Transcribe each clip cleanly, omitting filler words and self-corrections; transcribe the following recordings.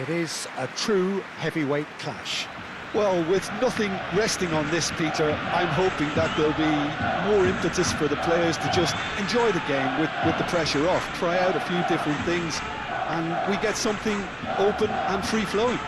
It is a true heavyweight clash. Well, with nothing resting on this, Peter, I'm hoping that there'll be more impetus for the players to just enjoy the game with the pressure off, try out a few different things, and we get something open and free-flowing.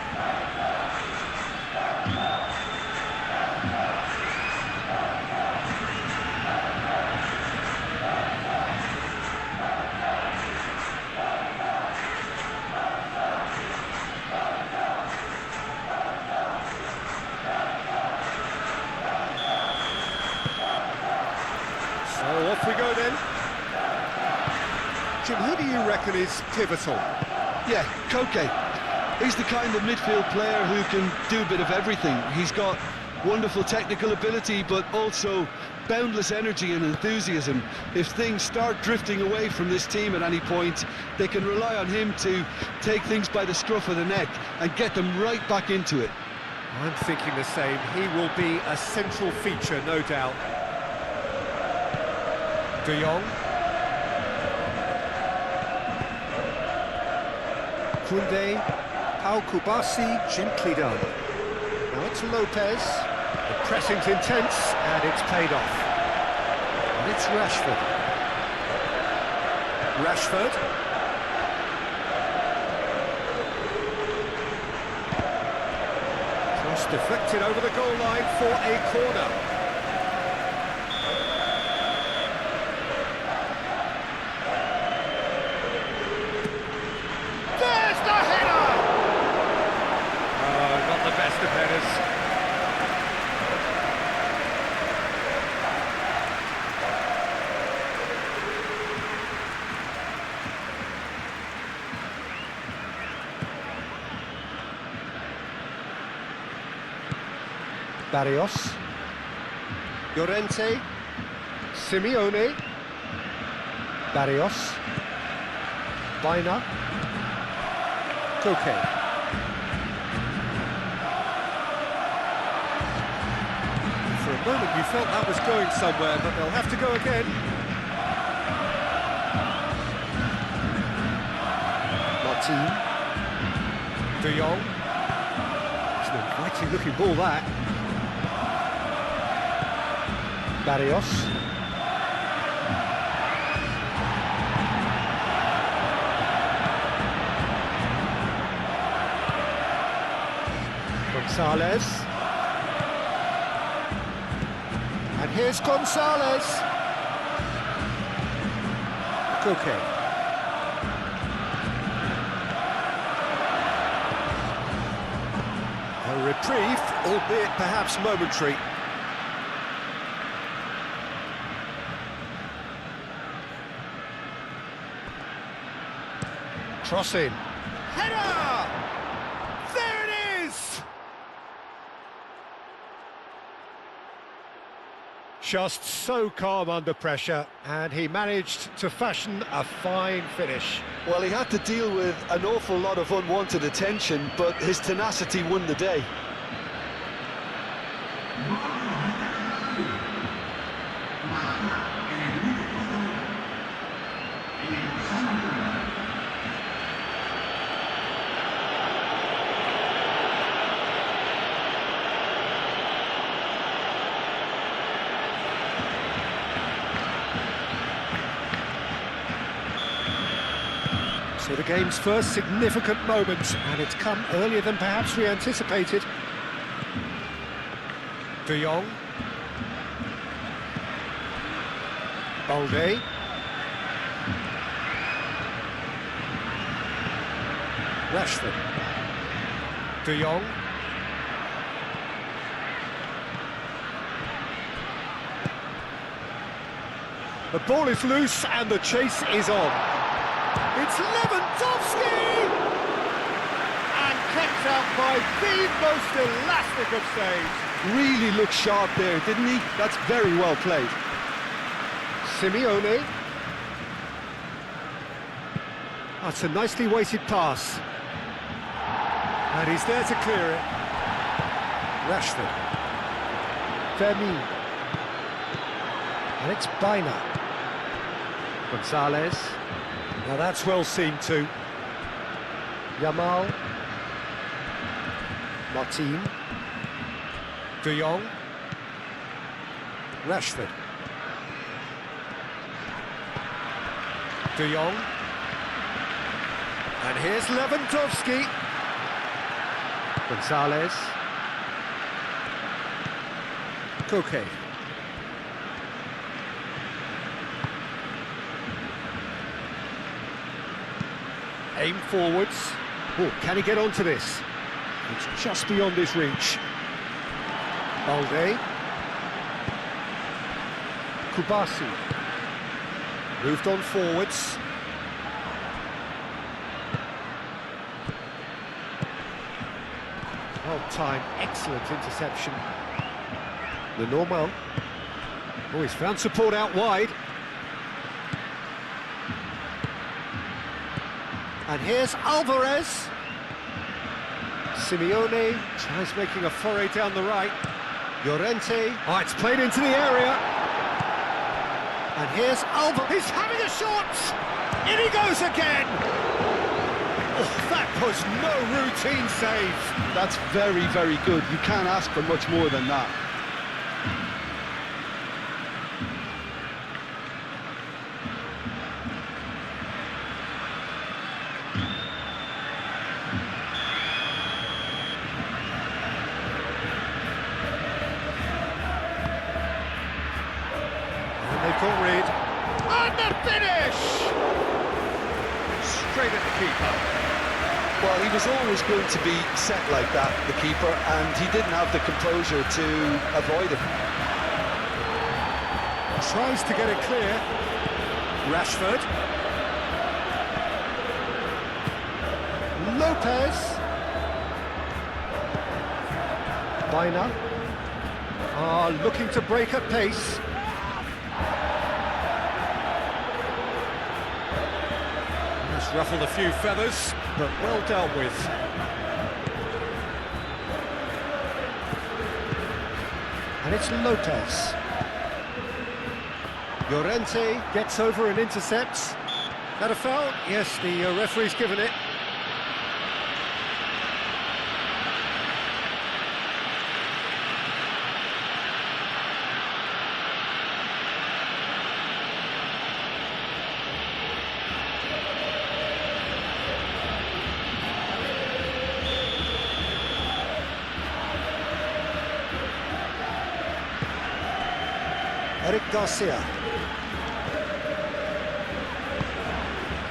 So off we go then. Jim, who do you reckon is pivotal? Yeah, Koke. He's the kind of midfield player who can do a bit of everything. He's got wonderful technical ability, but also boundless energy and enthusiasm. If things start drifting away from this team at any point, they can rely on him to take things by the scruff of the neck and get them right back into it. I'm thinking the same. He will be a central feature, no doubt. De Jong. Koundé. Pau Kubasi, gently done. Now it's Lopez. The pressing's intense, and it's paid off. And it's Rashford. Rashford. Cross deflected over the goal line for a corner. There's the header! Oh, not the best of headers. Barrios. Llorente. Simeone. Barrios. Baina. Koke. For a moment you felt that was going somewhere, but they'll have to go again. Martin. De Jong. It's an inviting looking ball, that. Barrios. Gonzalez. And here's Gonzalez. Koke. A reprieve, albeit perhaps momentary. Crossing. Header! There it is! Just so calm under pressure, and he managed to fashion a fine finish. Well, he had to deal with an awful lot of unwanted attention, but his tenacity won the day. So the game's first significant moment, and it's come earlier than perhaps we anticipated. De Jong. Balde. Rashford. De Jong. The ball is loose and the chase is on. It's Lewandowski! And kept out by the most elastic of saves. Really looked sharp there, didn't he? That's very well played. Simeone. That's a nicely weighted pass. And he's there to clear it. Rashford. Fermin. And it's Baina. Gonzalez. Now that's well seen too. Yamal. Martin. De Jong. Rashford. De Jong. And here's Lewandowski. Gonzalez. Koke. Aim forwards. Oh, can he get onto this? It's just beyond his reach. Balde. Kubasi. Moved on forwards. Well timed, excellent interception. The normal. Oh, he's found support out wide. And here's Alvarez. Simeone tries making a foray down the right. Llorente. Oh, it's played into the area. And here's Alvarez. He's having a shot. In he goes again. Oh, that was no routine save. That's very, very good. You can't ask for much more than that. They can't read. And the finish! Straight at the keeper. Well, he was always going to be set like that, the keeper, and he didn't have the composure to avoid it. Tries to get it clear. Rashford. Lopez. Bina. Looking to break at pace. Ruffled a few feathers, but well dealt with. And it's Lopez. Llorente gets over and intercepts. That a foul? Yes, the referee's given it. Eric Garcia.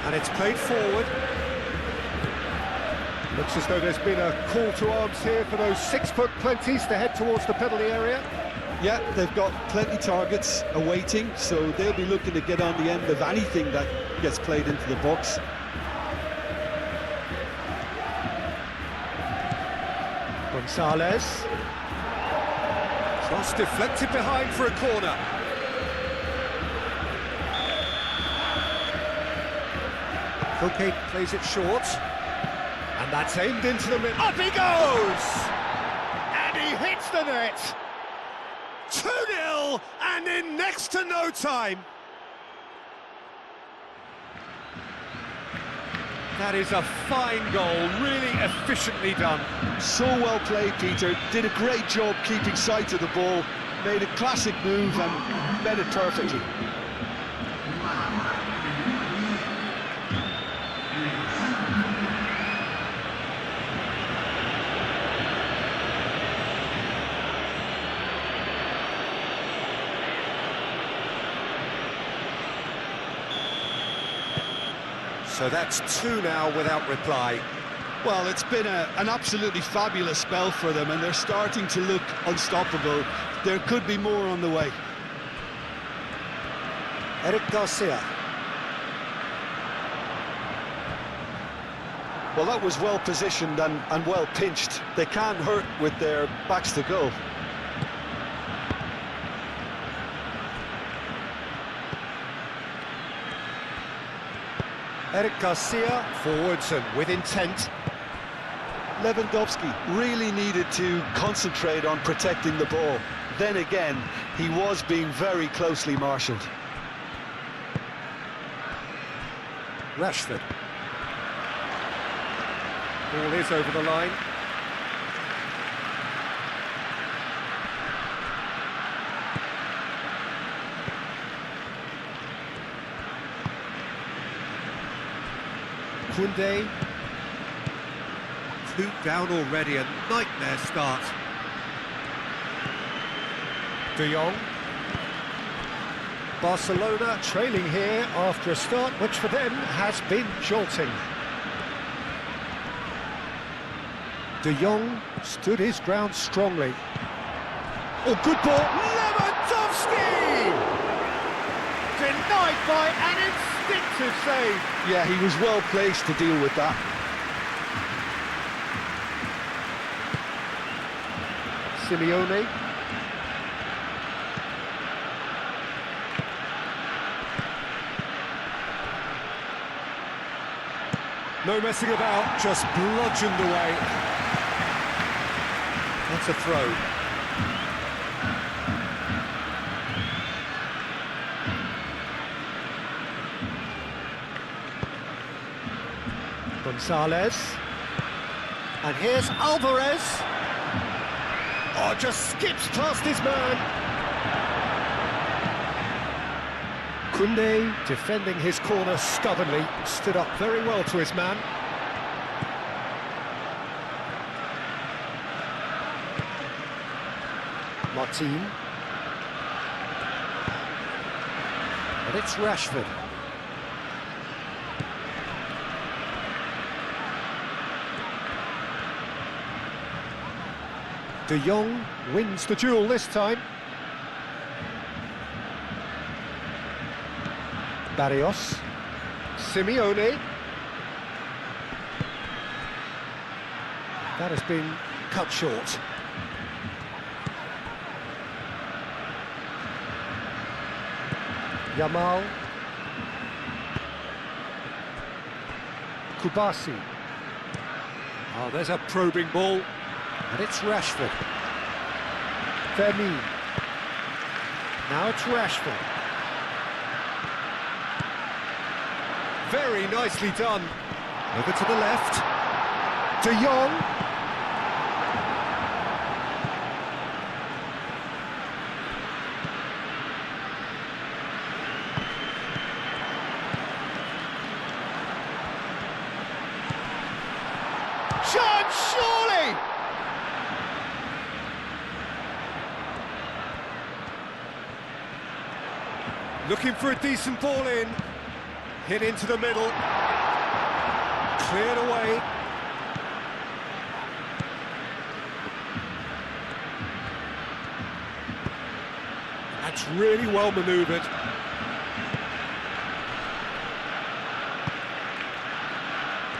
And it's played forward. Looks as though there's been a call to arms here for those 6-foot plenties to head towards the penalty area. Yeah, they've got plenty targets awaiting, so they'll be looking to get on the end of anything that gets played into the box. Gonzalez. Cross deflected behind for a corner. Koke plays it short. And that's aimed into the middle. Up he goes! And he hits the net! 2-0 and in next to no time. That is a fine goal, really efficiently done. So well played, Peter. Did a great job keeping sight of the ball, made a classic move and met it perfectly. So that's 2 now without reply. Well, it's been an absolutely fabulous spell for them, and they're starting to look unstoppable. There could be more on the way. Eric Garcia. Well, that was well positioned and well pinched. They can't hurt with their backs to goal. Eric Garcia, forwards and with intent. Lewandowski really needed to concentrate on protecting the ball. Then again, he was being very closely marshalled. Rashford. Ball is over the line. Koundé. 2 down already, a nightmare start. De Jong. Barcelona trailing here after a start which for them has been jolting. De Jong stood his ground strongly. Oh, good ball. Lewandowski! Denied by an instinctive save. Yeah, he was well placed to deal with that. Simeone. No messing about, just bludgeoned away. That's a throw. Gonzalez. And here's Alvarez. Oh, just skips past his man. Koundé, defending his corner stubbornly, stood up very well to his man. Martin. And it's Rashford. De Jong wins the duel this time. Barrios. Simeone. That has been cut short. Yamal. Kubasi. Oh, there's a probing ball. And it's Rashford. Vermeer. Now it's Rashford. Very nicely done. Over to the left. De Jong. Shot, surely! Looking for a decent ball in. Hit into the middle. Cleared away. That's really well manoeuvred.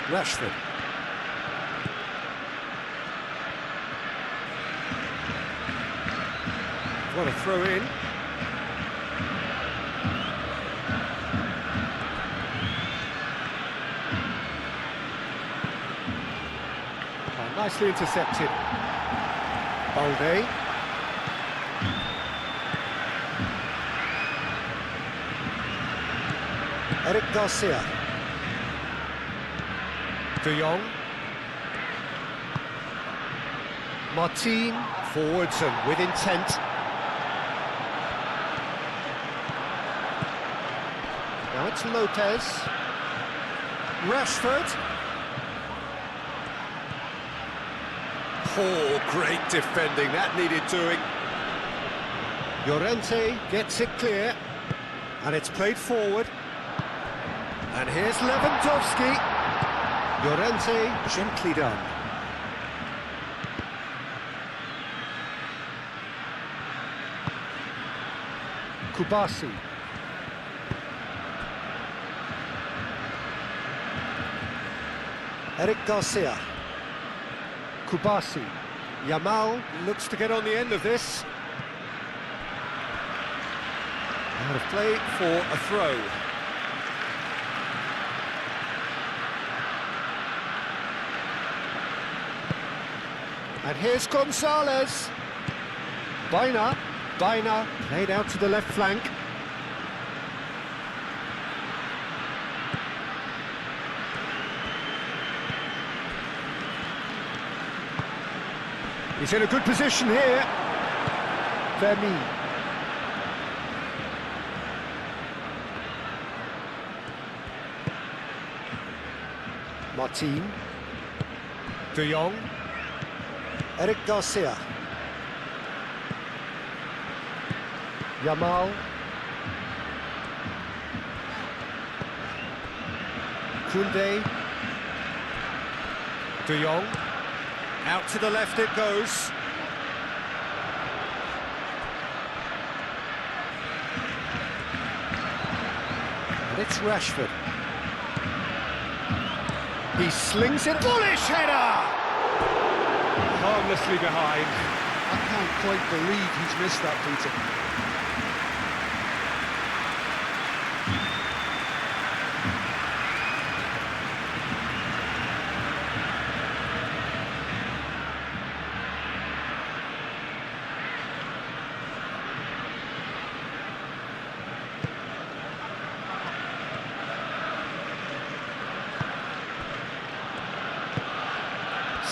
Rashford. What a throw in. Nicely intercepted. Balde. Eric Garcia. De Jong. Martin. Forwards and with intent. Now it's Lopez. Rashford. Oh, great defending, that needed doing. Llorente gets it clear, and it's played forward. And here's Lewandowski. Llorente, gently done. Kubasi. Eric Garcia. Kubasi. Yamal looks to get on the end of this. Out of play for a throw. And here's Gonzalez. Baina played out to the left flank. He's in a good position here. Vermeer. Martin. De Jong. Eric Garcia. Yamal. Koundé. De Jong. Out to the left it goes. And it's Rashford. He slings it. Bullish header! Harmlessly behind. I can't quite believe he's missed that, Peter.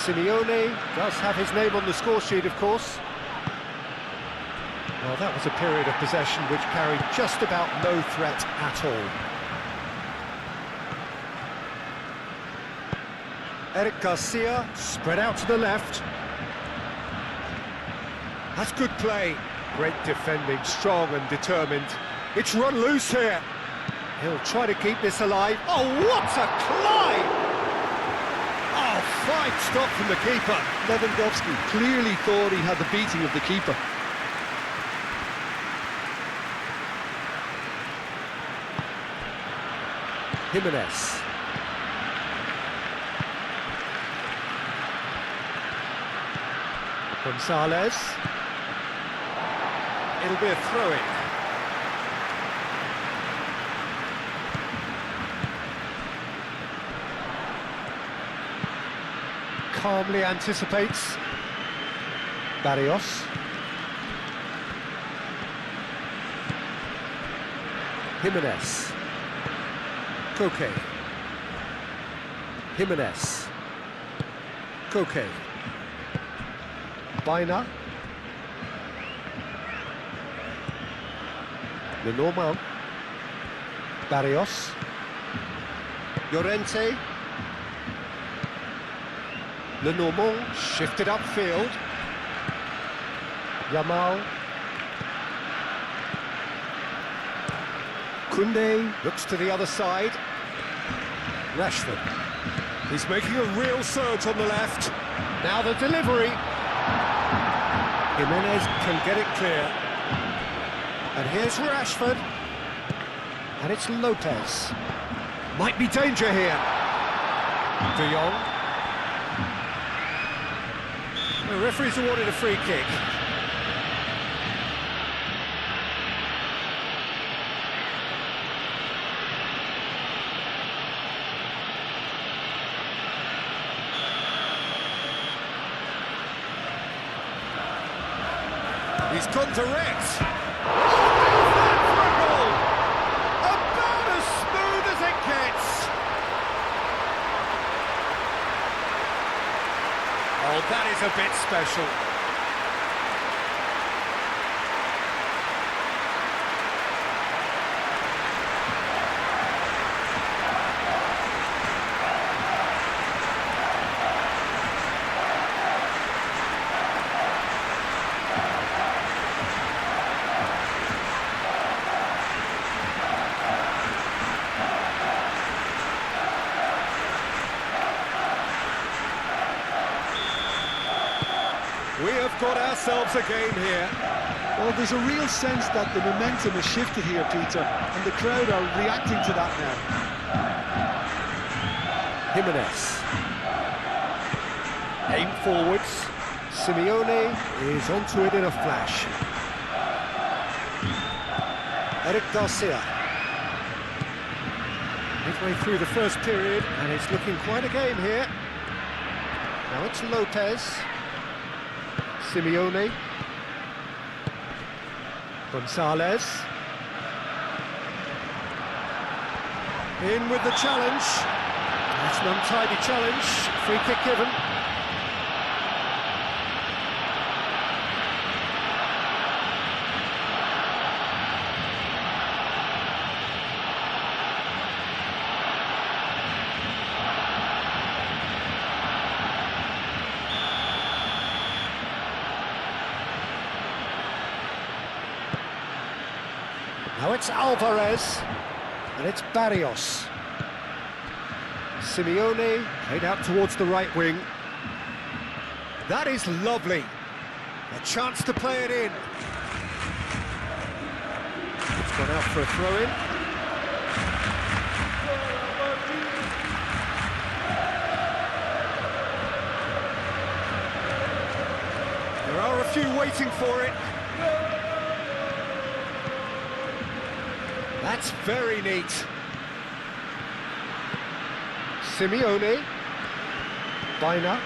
Simeone does have his name on the score sheet, of course. Well, that was a period of possession which carried just about no threat at all. Eric Garcia, spread out to the left. That's good play. Great defending, strong and determined. It's run loose here. He'll try to keep this alive. Oh, what a climb! Oh, fine stop from the keeper. Lewandowski clearly thought he had the beating of the keeper. Jimenez. Gonzalez. It'll be a throw-in. Calmly anticipates. Barrios. Jimenez. Koke. Jimenez. Koke. Baina. Lenormand. Barrios. Llorente. Lenormand shifted upfield. Yamal. Koundé looks to the other side. Rashford. He's making a real surge on the left. Now the delivery. Jimenez can get it clear. And here's Rashford. And it's Lopez. Might be danger here. De Jong. The referee's awarded a free kick. He's gone direct. For a goal. About as smooth as it gets. Oh, that is a bit special. We have got ourselves a game here. Well, there's a real sense that the momentum has shifted here, Peter, and the crowd are reacting to that now. Jimenez. Aim forwards. Simeone is onto it in a flash. Eric Garcia. Midway through the first period, and it's looking quite a game here. Now it's Lopez. Simeone. Gonzalez. In with the challenge. That's an untidy challenge. Free kick given. Now it's Alvarez, and it's Barrios. Simeone played out towards the right wing. That is lovely. A chance to play it in. It's gone out for a throw-in. There are a few waiting for it. That's very neat. Simeone. Bina.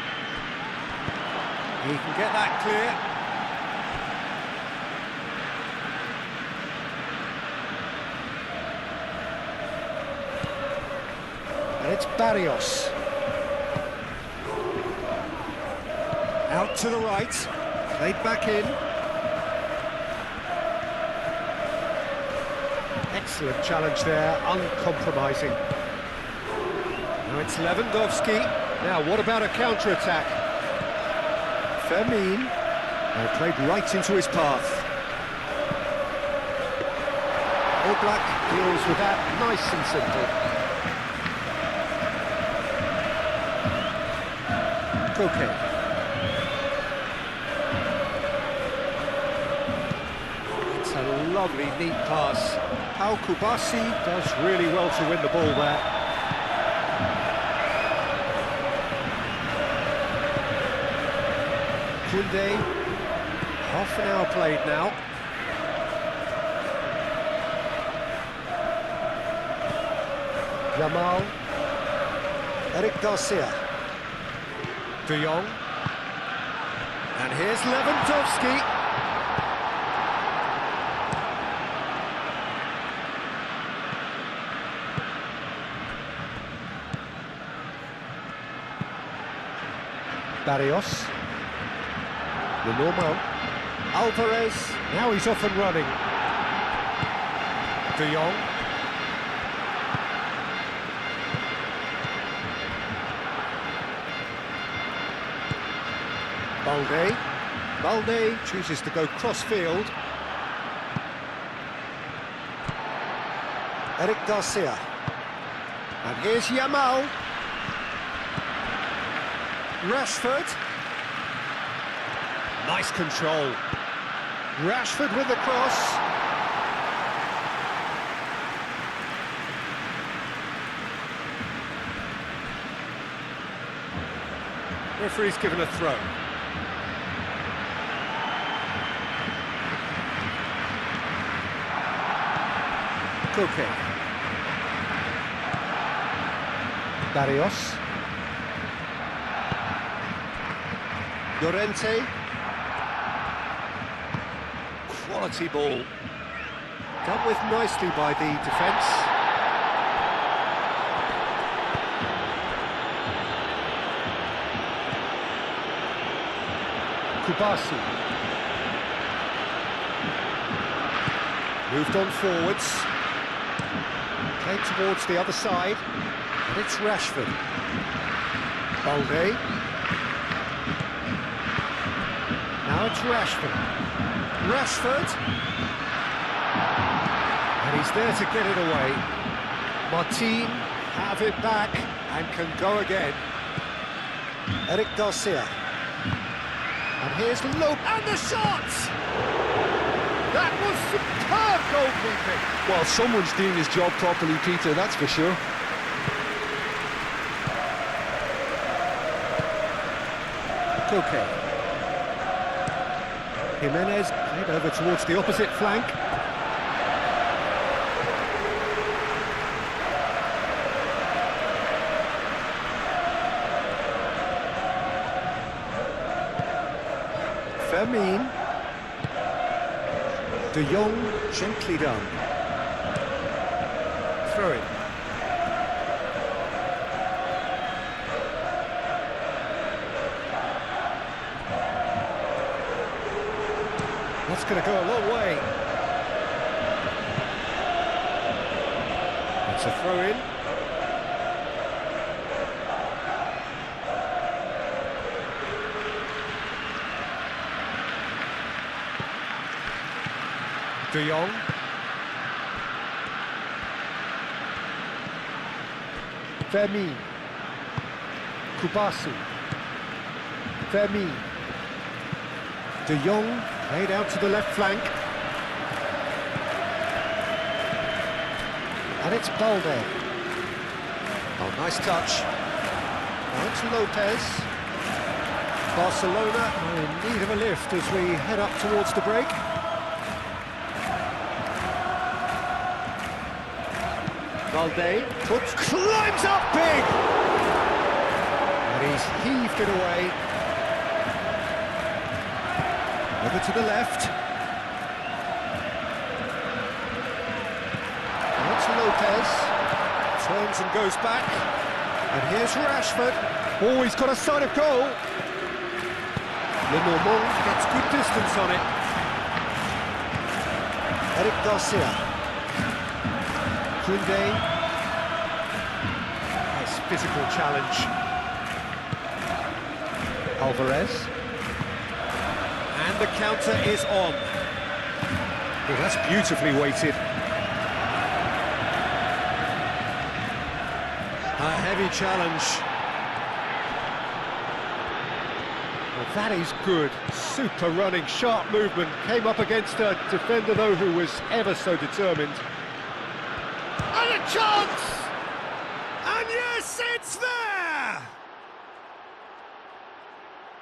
He can get that clear. And it's Barrios. Out to the right. Played back in. Excellent challenge there, uncompromising. Now it's Lewandowski. Now what about a counter-attack? Fermin. Played right into his path. Oblak deals with that nice and simple. Koke. It's a lovely, neat pass. Pau Kubasi does really well to win the ball there. Kunde, half an hour played now. Yamal, Eric Garcia, De Jong, and here's Lewandowski. Barrios. The normal. Alvarez. Now he's off and running. De Jong. Balde chooses to go cross-field. Eric Garcia. And here's Yamal. Rashford. Nice control. Rashford with the cross. Referee's given a throw. Koke. Barrios. Llorente. Quality ball. Dealt with nicely by the defence. Kubasi. Moved on forwards. Came towards the other side. And it's Rashford. Balde. Now it's Rashford. Rashford. And he's there to get it away. Martin have it back and can go again. Eric Garcia. And here's Lope. And the shot! That was superb goalkeeping. Well, someone's doing his job properly, Peter, that's for sure. Koke. Jimenez played over towards the opposite flank. Fermin. De Jong, gently done. Throw it. That's going to go a long way. It's a throw-in. De Jong. Fermin. Kubasi. Fermin. De Jong laid out to the left flank. And it's Balde. Oh, nice touch. Now it's Lopez. Barcelona are in need of a lift as we head up towards the break. Balde climbs up big! And he's heaved it away. Over to the left. And it's Lopez. Turns and goes back. And here's Rashford. Oh, he's got a sight of goal. Lenormand gets good distance on it. Eric Garcia. Koundé. Nice physical challenge. Alvarez. And the counter is on. Oh, that's beautifully weighted. A heavy challenge. Well, that is good. Super running, sharp movement. Came up against a defender, though, who was ever so determined. And a chance! And yes, it's there!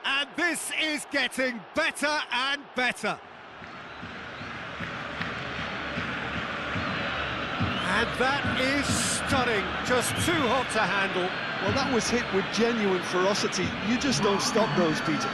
And this is getting better and better. And that is stunning, just too hot to handle. Well, that was hit with genuine ferocity. You just don't stop those, Peter.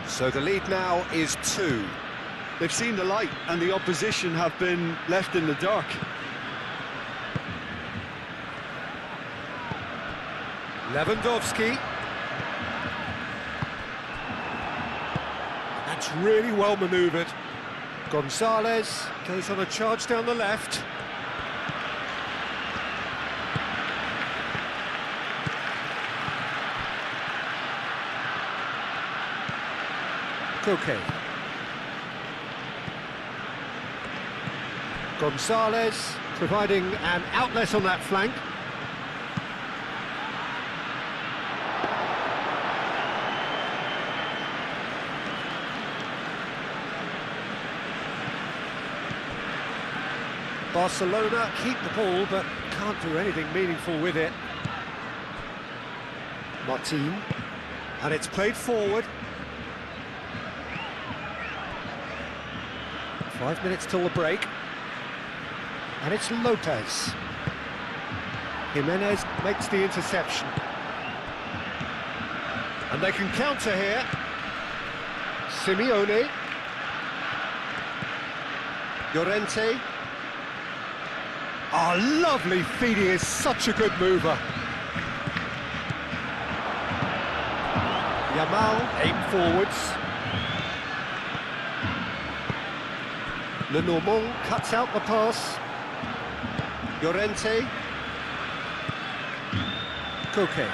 So the lead now is 2. They've seen the light and the opposition have been left in the dark. Lewandowski. That's really well manoeuvred. Gonzalez goes on a charge down the left. Koke. Gonzalez providing an outlet on that flank. Barcelona keep the ball but can't do anything meaningful with it. Martin. And it's played forward. 5 minutes till the break. And it's Lopez. Jimenez makes the interception. And they can counter here. Simeone. Llorente. Oh, lovely feed, he is such a good mover. Yamal, aim forwards. Lenormand cuts out the pass. Llorente. Koke.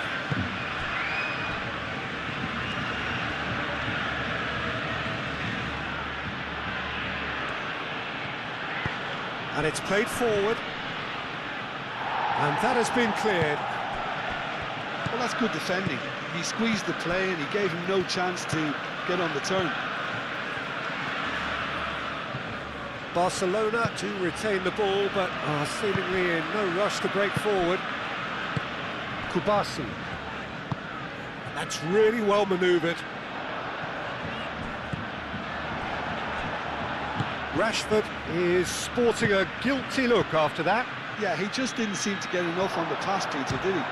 And it's played forward. And that has been cleared. Well, that's good defending. He squeezed the play and he gave him no chance to get on the turn. Barcelona to retain the ball, but are seemingly in no rush to break forward. Kubasi. That's really well manoeuvred. Rashford is sporting a guilty look after that. Yeah, he just didn't seem to get enough on the pass, Peter, did he?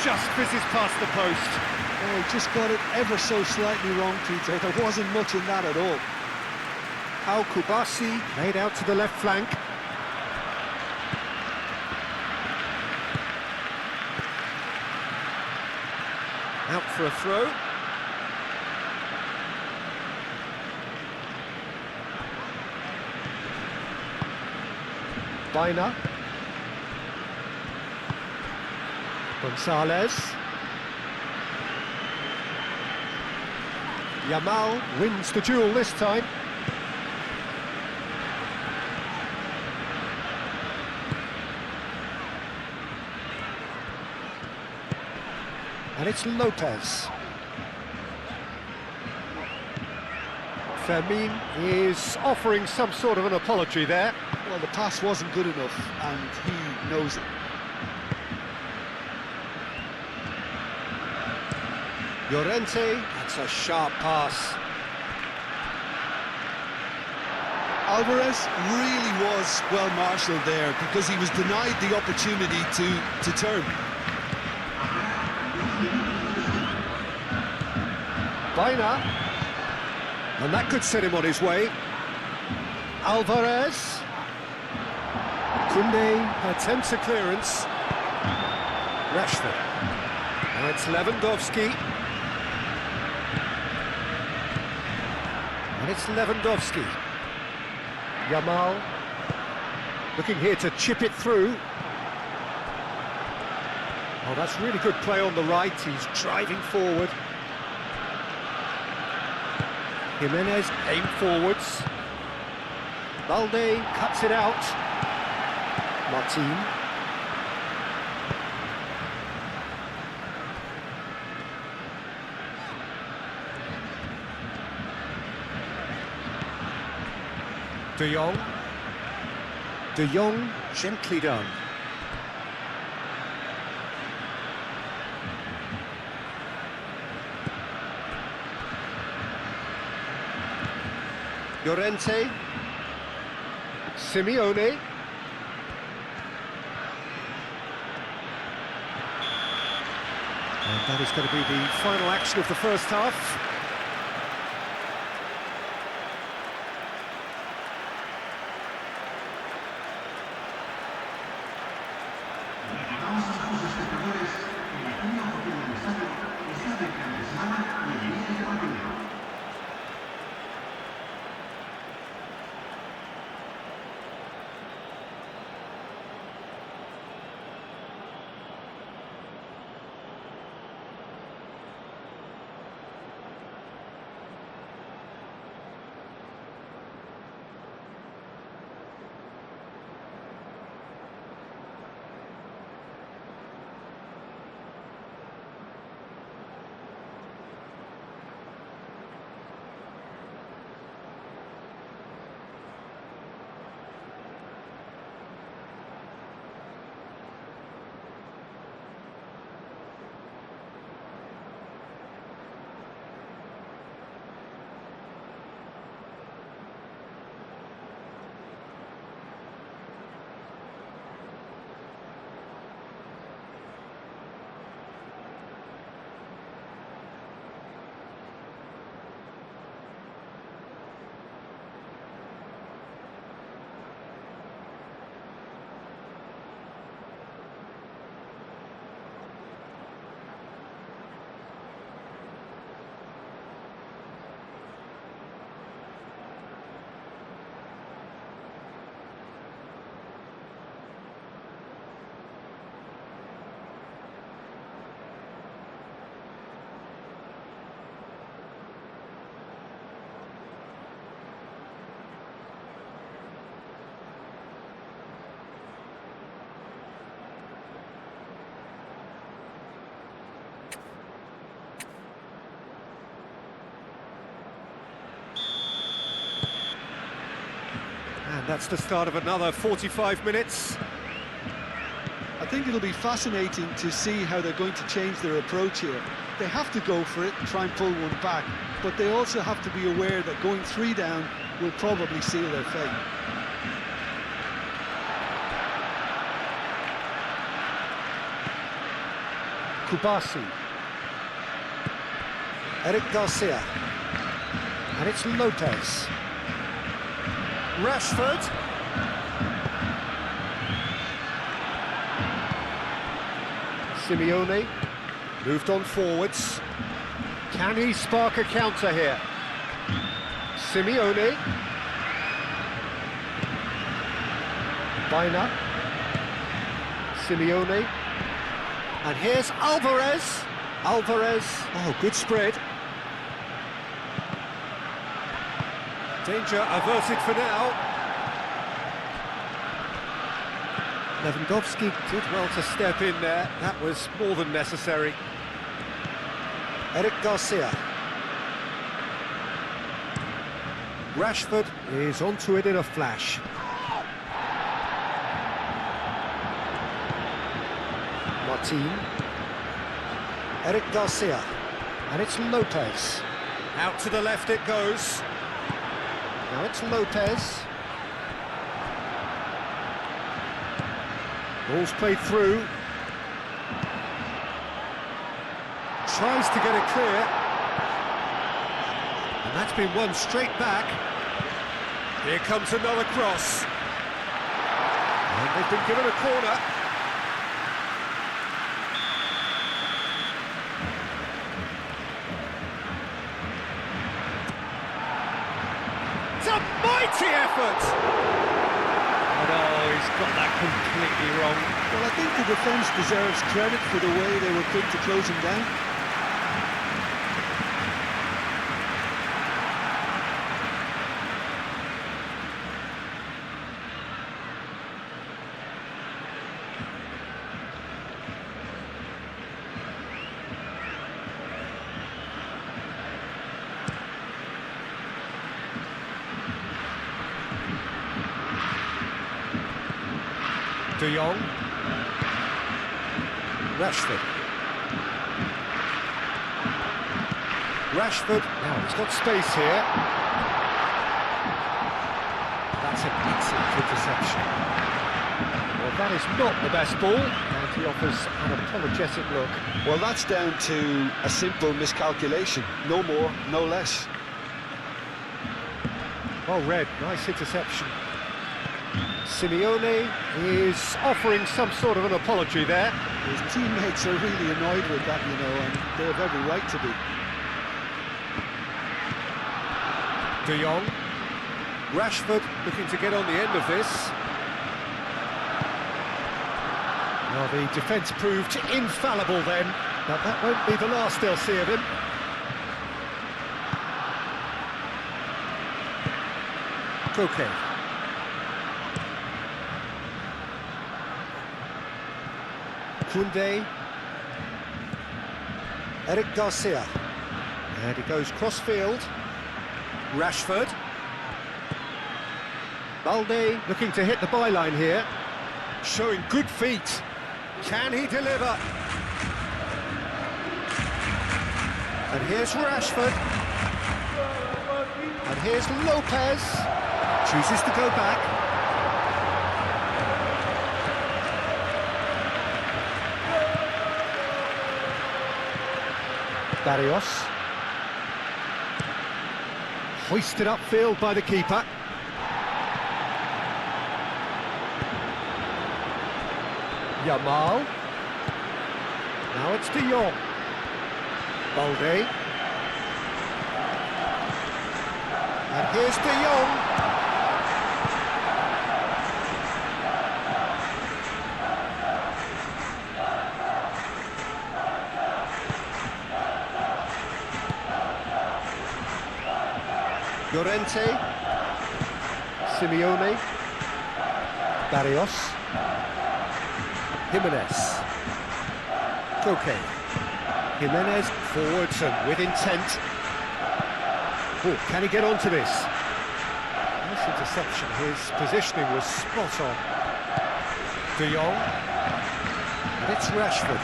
just fizzes past the post. Oh, he just got it ever so slightly wrong, Peter. There wasn't much in that at all. Al Kubasi laid out to the left flank. Out for a throw. Baina. Gonzalez. Yamal wins the duel this time. And it's Lopez. Fermin is offering some sort of an apology there. Well, the pass wasn't good enough, and he knows it. Llorente, that's a sharp pass. Alvarez really was well marshalled there because he was denied the opportunity to turn. Baina. And that could set him on his way. Alvarez. Koundé attempts a clearance. Rashford. Now it's Lewandowski. And it's Lewandowski. Yamal. Looking here to chip it through. Oh, that's really good play on the right. He's driving forward. Jimenez aimed forwards. Balde cuts it out. Martin. De Jong. De Jong, gently done. Llorente. Simeone. And that is going to be the final action of the first half. And that's the start of another 45 minutes. I think it'll be fascinating to see how they're going to change their approach here. They have to go for it and try and pull one back, but they also have to be aware that going 3 down will probably seal their fate. Kubasi. Eric Garcia. And it's Lopez. Rashford. Simeone. Moved on forwards. Can he spark a counter here? Simeone. Baina. Simeone. And here's Alvarez. Alvarez. Oh, good spread. Danger averted for now. Lewandowski did well to step in there. That was more than necessary. Eric Garcia. Rashford is onto it in a flash. Martin. Eric Garcia. And it's Lopez. Out to the left it goes. Now it's Lopez. Ball's played through. Tries to get it clear. And that's been won straight back. Here comes another cross. And they've been given a corner. It's a mighty effort! Oh no, he's got that completely wrong. Well, I think the defence deserves credit for the way they were quick to close him down. De Jong. Rashford. Rashford. Now he's got space here. That's an excellent interception. Well, that is not the best ball, and he offers an apologetic look. Well, that's down to a simple miscalculation. No more, no less. Well read, nice interception. Simeone is offering some sort of an apology there. His teammates are really annoyed with that, you know, and they have every right to be. De Jong. Rashford looking to get on the end of this. Well, the defence proved infallible then, but that won't be the last they'll see of him. Koke. Koundé. Eric Garcia. And he goes cross-field. Rashford. Balde looking to hit the byline here. Showing good feet. Can he deliver? And here's Rashford. And here's Lopez. Chooses to go back. Barrios. Hoisted upfield by the keeper. Yamal. Now it's De Jong. Balde. And here's De Jong. Llorente, Simeone, Barrios, Jimenez, Koke, Jimenez forwards and with intent. Oh, can he get onto this? Nice interception, his positioning was spot on. De Jong, and it's Rashford.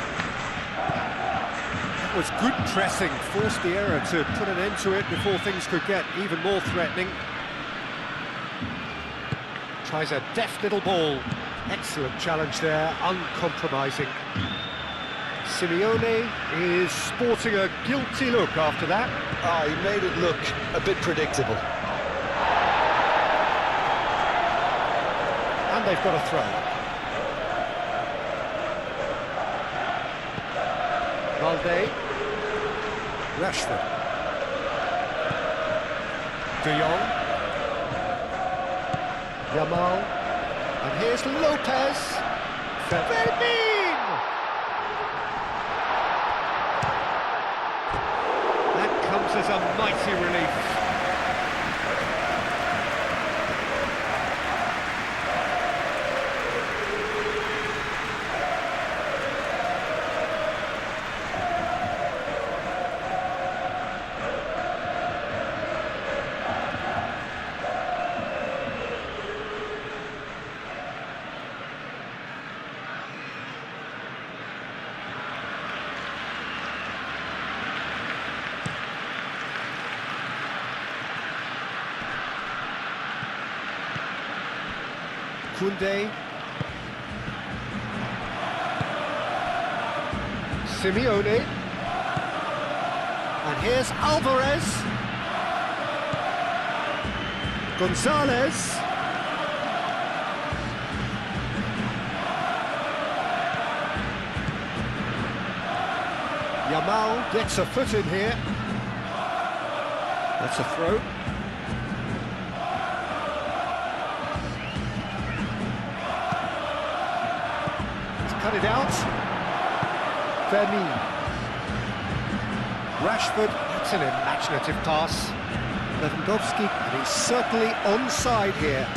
Was good pressing, forced the error to put an end to it before things could get even more threatening. Tries a deft little ball. Excellent challenge there, uncompromising. Simeone is sporting a guilty look after that. He made it look a bit predictable. And they've got a throw. Valde. Rashford. De Jong. Yamal. And here's Lopez. Fermin! That comes as a mighty relief. Koundé. Simeone. And here's Alvarez. Gonzalez. Yamal gets a foot in here. That's a throw. Cut it out. Fermin. Rashford, that's an imaginative pass. Lewandowski, and he's certainly onside here.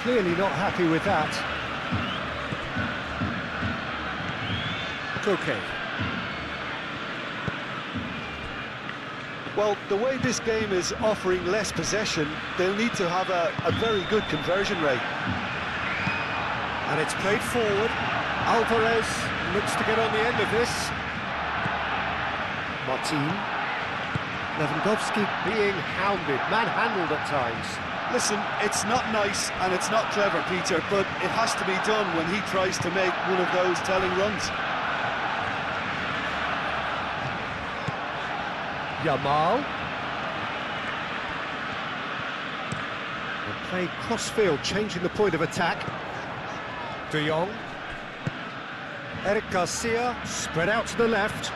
Clearly not happy with that. Koke. Well, the way this game is offering less possession, they'll need to have a very good conversion rate. And it's played forward. Alvarez looks to get on the end of this. Martin. Lewandowski being hounded, manhandled at times. Listen, it's not nice and it's not clever, Peter, but it has to be done when he tries to make one of those telling runs. Yamal. And played cross-field, changing the point of attack. De Jong. Eric Garcia, spread out to the left.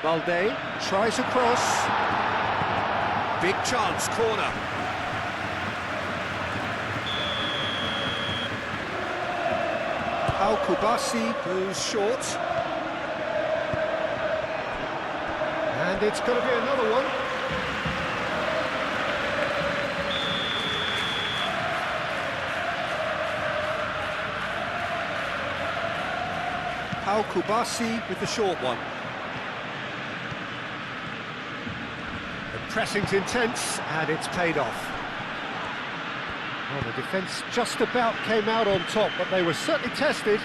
Valde tries a cross. Big chance, corner. Al-Kubasi goes short. And it's going to be another one. Al-Kubasi with the short one. The pressing's intense, and it's paid off. Well, the defence just about came out on top, but they were certainly tested.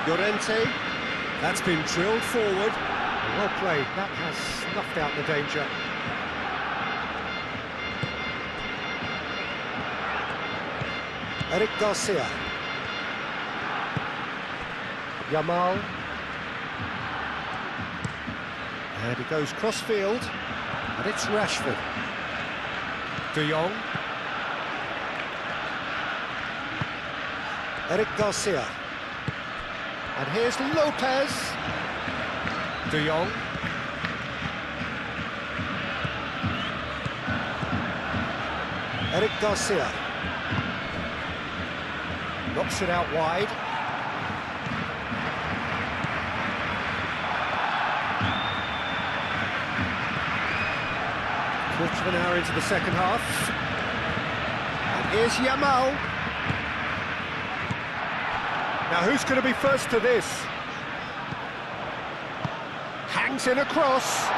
Llorente, that's been drilled forward. Well played, that has snuffed out the danger. Eric Garcia. Yamal. And he goes cross-field, and it's Rashford. De Jong. Eric Garcia. And here's Lopez. De Jong. Eric Garcia. Knocks it out wide. Quarter of an hour into the second half. And here's Yamal. Now who's going to be first to this? Hangs in across.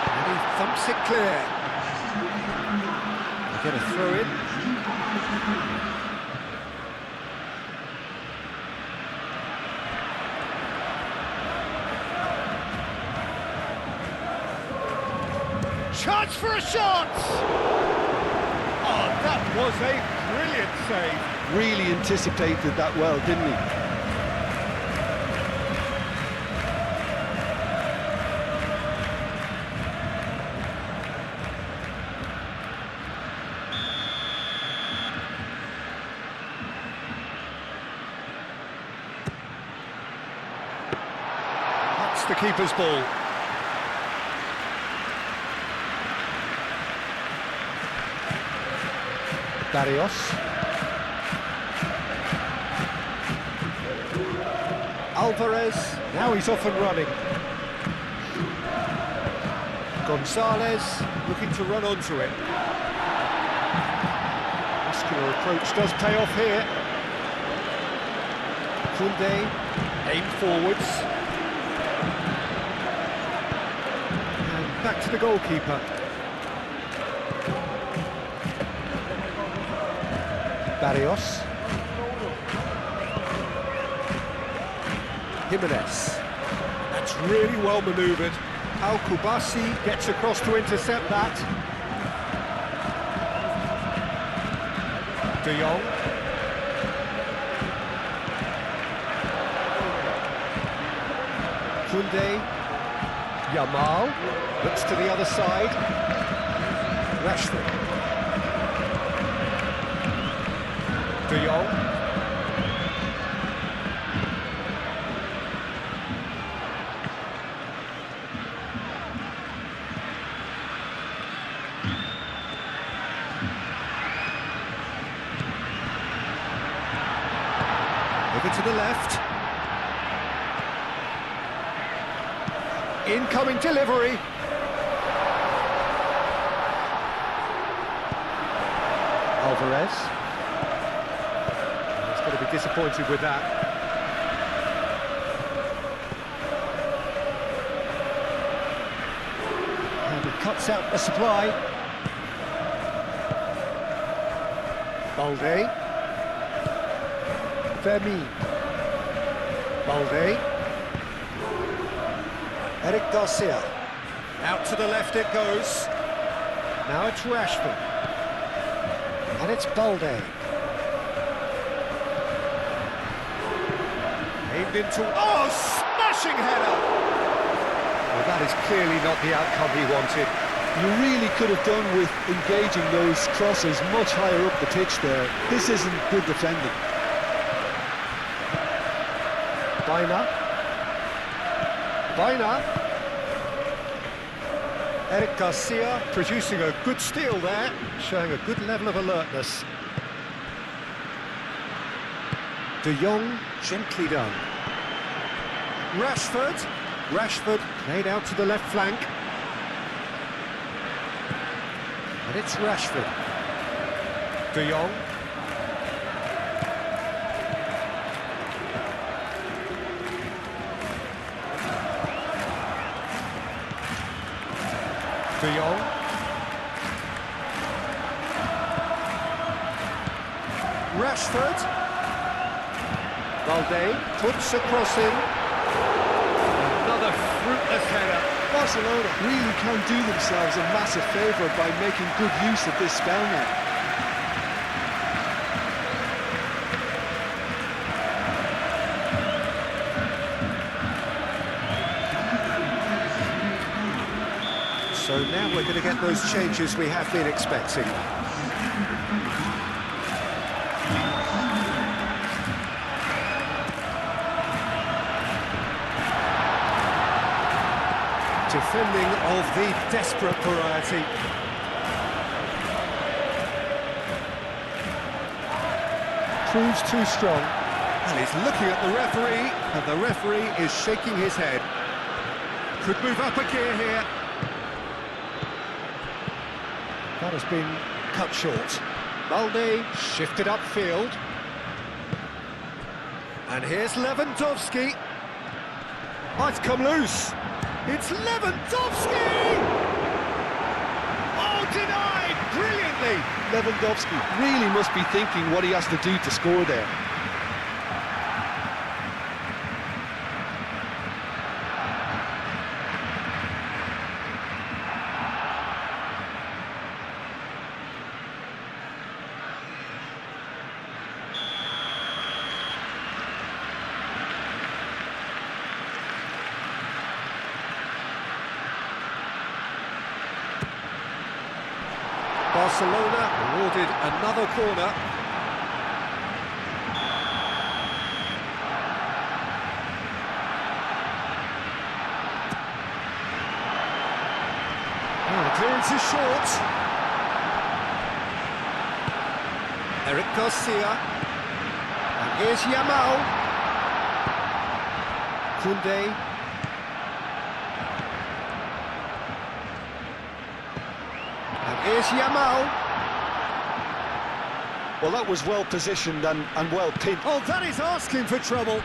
And he thumps it clear. They get a throw in. Chance for a shot! Oh, that was a brilliant save. Really anticipated that well, didn't he? That's the keeper's ball. Barrios. Alvarez, now he's off and running. Gonzalez looking to run onto it. Muscular approach does pay off here. Koundé, aimed forwards. And back to the goalkeeper. Barrios. Jimenez. That's really well manoeuvred. Al-Kubasi gets across to intercept that. De Jong. Koundé. Yamal. Looks to the other side. Rashford. De Jong. Over to the left. Incoming delivery. Alvarez. He's going to be disappointed with that. And he cuts out the supply. Balde. Vermeer. Balde. Eric Garcia. Out to the left it goes. Now it's Rashford. And it's Balde. Aimed into... Oh, smashing header! Well, that is clearly not the outcome he wanted. You really could have done with engaging those crosses much higher up the pitch there. This isn't good defending. Baina. Eric Garcia producing a good steal there, showing a good level of alertness. De Jong, gently done. Rashford played out to the left flank. And it's Rashford. De Jong. De Jong. Rashford. Balde puts a cross in. Another fruitless header. Barcelona really can do themselves a massive favour by making good use of this spell now. So now we're going to get those changes we have been expecting. Defending of the desperate variety. Proves too strong. And he's looking at the referee, and the referee is shaking his head. Could move up a gear here. That has been cut short. Balde shifted upfield. And here's Lewandowski. Might come loose. It's Lewandowski! Oh, denied! Brilliant brilliantly. Lewandowski really must be thinking what he has to do to score there. Barcelona awarded another corner. Oh, the clearance is short. Eric Garcia. And here's Yamal. Koundé. Here's Yamal. Well, that was well positioned and well pinned. Oh, that is asking for trouble.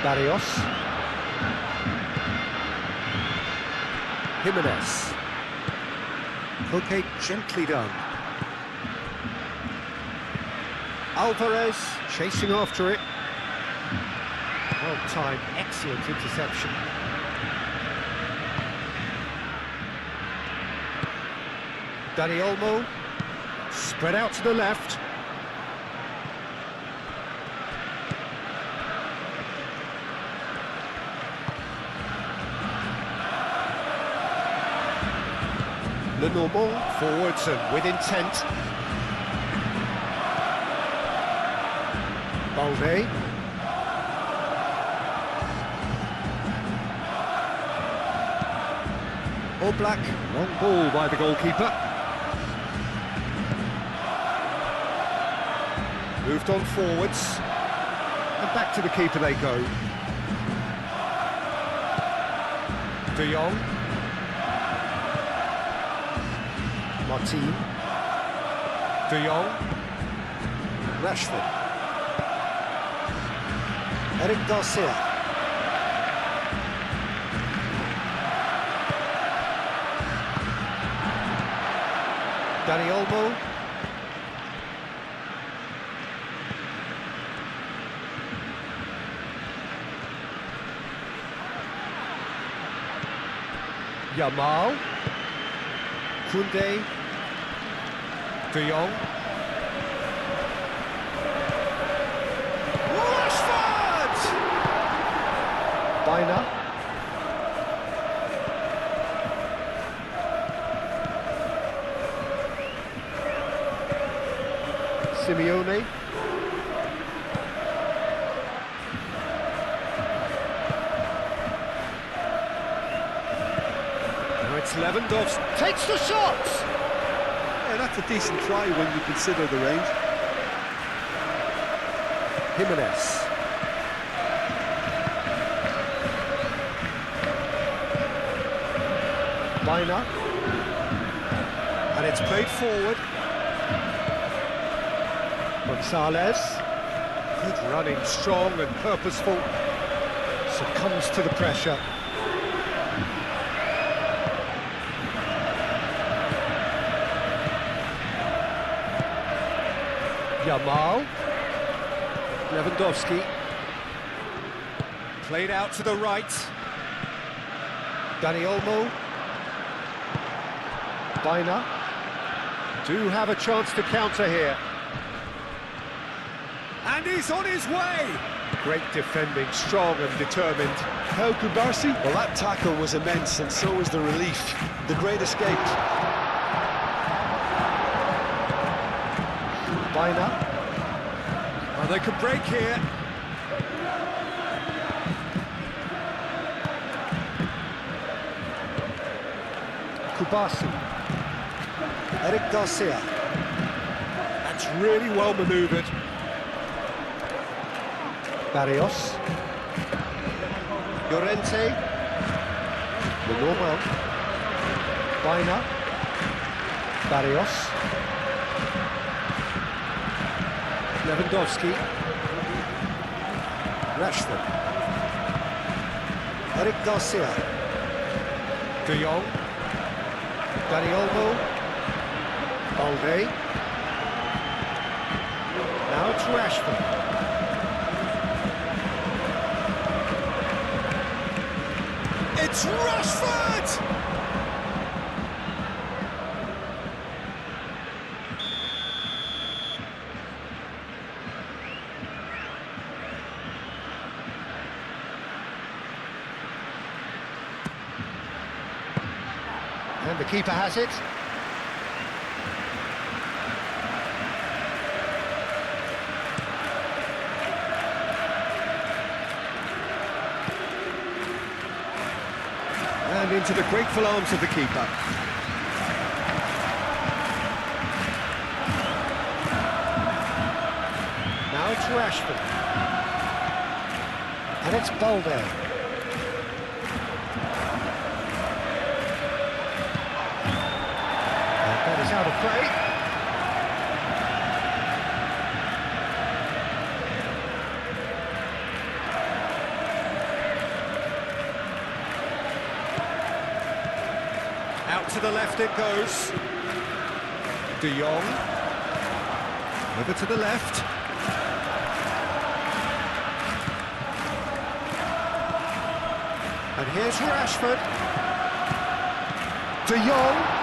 Barrios. Jimenez. Okay, gently done. Alvarez chasing after it. Well timed, excellent interception. Dani Olmo, spread out to the left. Lenormand forwards and with intent. Balde. Oblak, long ball by the goalkeeper. Moved on forwards. And back to the keeper they go. De Jong. Martin. De Jong. Rashford. Eric Garcia. Dani Olmo. Yamal. Koundé. De Jong. Rashford! Bina. Simeone. Now it's Lewandowski. Takes the shot! Yeah, that's a decent try when you consider the range. Jimenez. Bina. And it's played forward. Gonzalez. Good running, strong and purposeful. Succumbs to the pressure. Yamal. Lewandowski. Played out to the right. Dani Olmo. Bina. Do have a chance to counter here. And he's on his way! Great defending, strong and determined. How Kubarsi? Well, that tackle was immense, and so was the relief. The great escape. Bina. Oh, they could break here. Kubasi. Eric Garcia. That's really well manoeuvred. Barrios. Llorente. Lenormand. Bina. Barrios. Lewandowski. Rashford. Eric Garcia. De Jong. Dani Olmo. Balde. Now it's Rashford. It's Rashford! And the keeper has it. And into the grateful arms of the keeper. Now it's Rashford. And it's Balde. That is out of play. Out to the left it goes. De Jong. Over to the left. And here's Rashford. De Jong.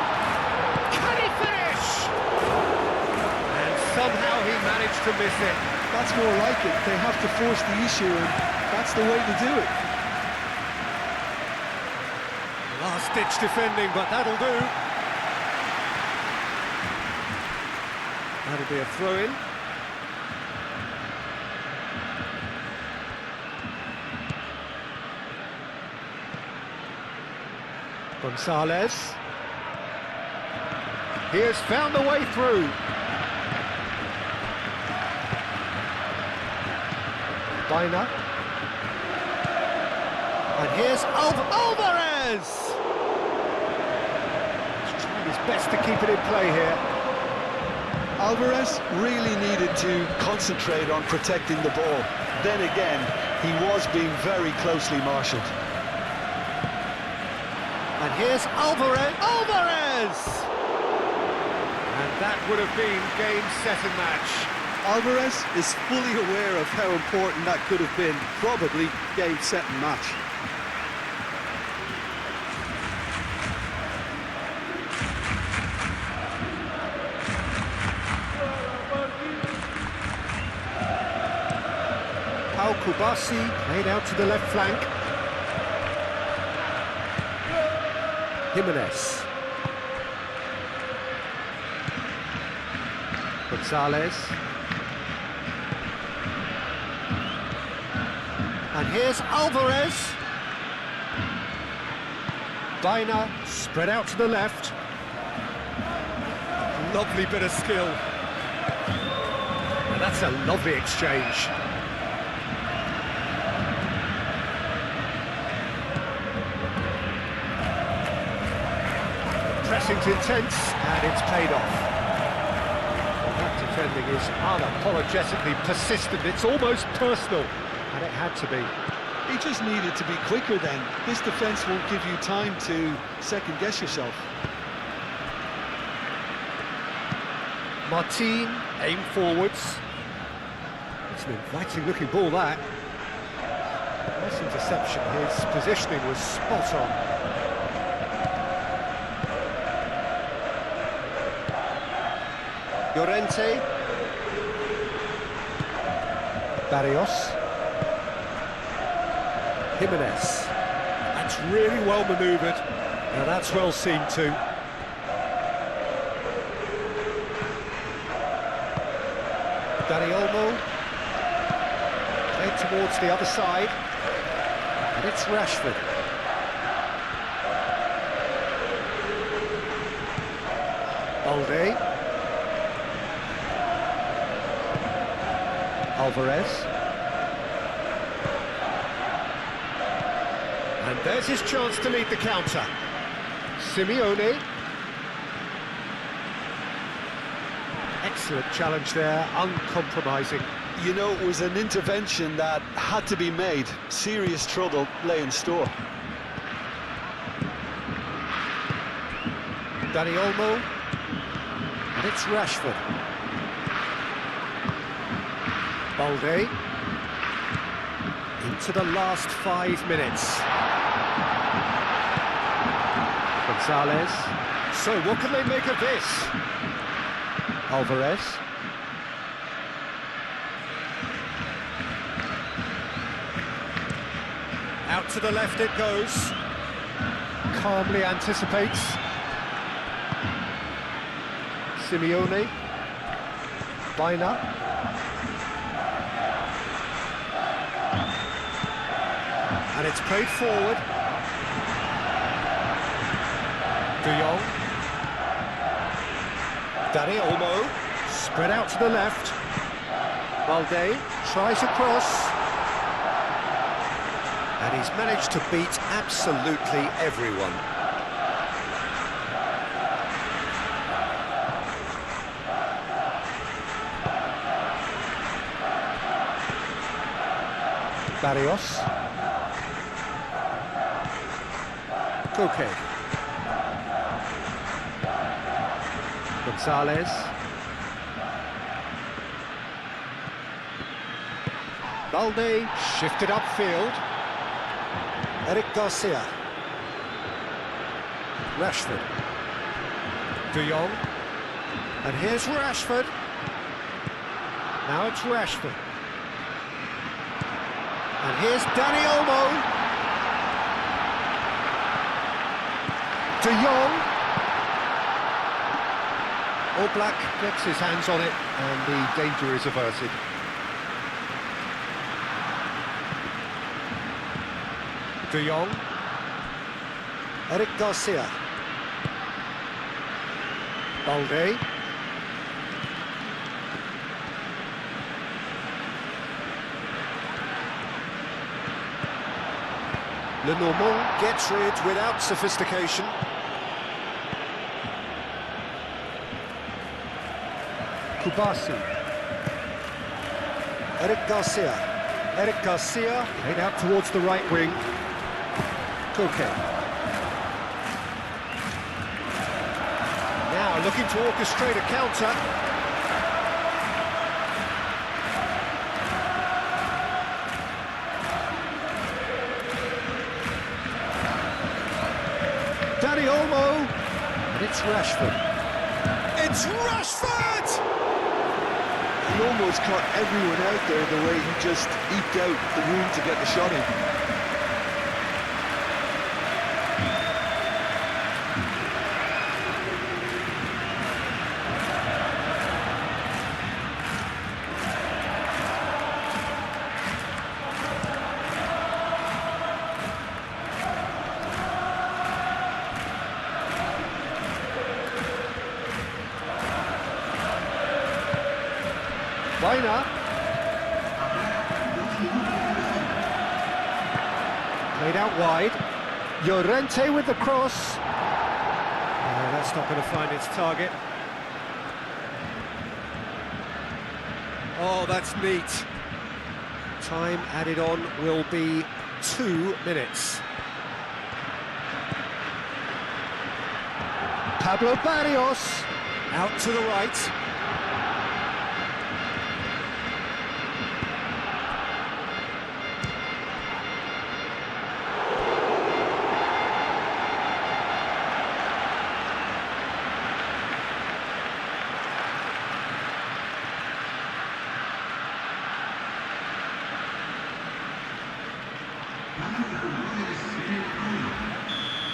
Somehow he managed to miss it. That's more like it. They have to force the issue, and that's the way to do it. Last-ditch defending, but that'll do. That'll be a throw-in. Gonzalez. He has found the way through. Bina. And here's Alvarez! He's trying his best to keep it in play here. Alvarez really needed to concentrate on protecting the ball. Then again, he was being very closely marshalled. And here's Alvarez! Alvarez! And that would have been game, set and match. Alvarez is fully aware of how important that could have been. Probably game, set and match. Pau Kubasi played out to the left flank. Jimenez. Gonzalez. And here's Alvarez. Bina spread out to the left. Lovely bit of skill. And that's a lovely exchange. Pressing's intense, and it's paid off. That defending is unapologetically persistent. It's almost personal. And it had to be. He just needed to be quicker then. This defence won't give you time to second-guess yourself. Martin, aim forwards. It's an inviting-looking ball, that. Nice interception. His positioning was spot on. Llorente. Barrios. Jimenez. That's really well manoeuvred. Now that's well seen too. Dani Olmo. Played towards the other side. And it's Rashford. Balde. Alvarez. And there's his chance to lead the counter. Simeone. Excellent challenge there, uncompromising. You know, it was an intervention that had to be made. Serious trouble lay in store. Dani Olmo. And it's Rashford. Balde. Into the last 5 minutes. Gonzalez. So what can they make of this? Alvarez. Out to the left it goes. Calmly anticipates. Simeone. Baina. And it's played forward. De Jong. Dani Olmo. Spread out to the left. Balde tries a cross. And he's managed to beat absolutely everyone. Barrios. Koke. Gonzalez. Balde shifted upfield. Eric Garcia. Rashford. De Jong. And here's Rashford. Now it's Rashford. And here's Dani Olmo. De Jong. All Black gets his hands on it and the danger is averted. De Jong. Eric Garcia. Balde. Lenormand gets rid without sophistication. Kubasi. Eric Garcia. Eric Garcia played out towards the right wing. Koke. Now looking to orchestrate a counter. Dani Olmo. And it's Rashford. It's Rashford! He almost caught everyone out there the way he just eked out the room to get the shot in. Baina. Played out wide. Llorente with the cross. That's not going to find its target. Oh, that's neat. Time added on will be 2 minutes. Pablo Barrios out to the right.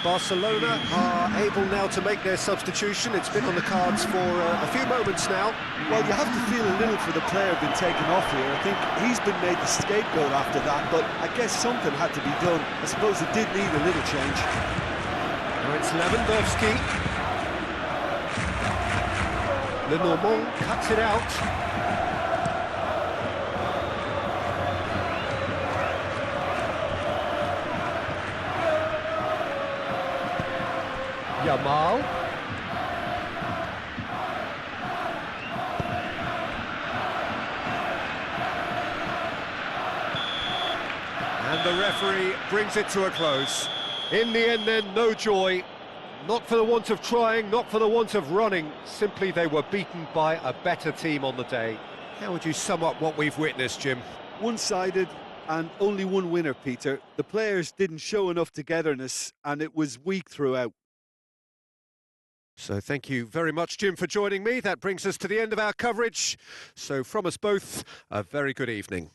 Barcelona are able now to make their substitution. It's been on the cards for a few moments now. Well, you have to feel a little for the player being taken off here. I think he's been made the scapegoat after that, but I guess something had to be done. I suppose it did need a little change. Now it's Lewandowski. Lenormand cuts it out. Yamal. And the referee brings it to a close. In the end then, no joy. Not for the want of trying, not for the want of running. Simply they were beaten by a better team on the day. How would you sum up what we've witnessed, Jim? One-sided and only one winner, Peter. The players didn't show enough togetherness and it was weak throughout. So thank you very much, Jim, for joining me. That brings us to the end of our coverage. So from us both, a very good evening.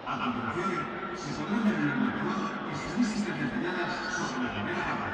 A continuación, se podrán ver en el marcador estadísticas detalladas sobre la primera parte.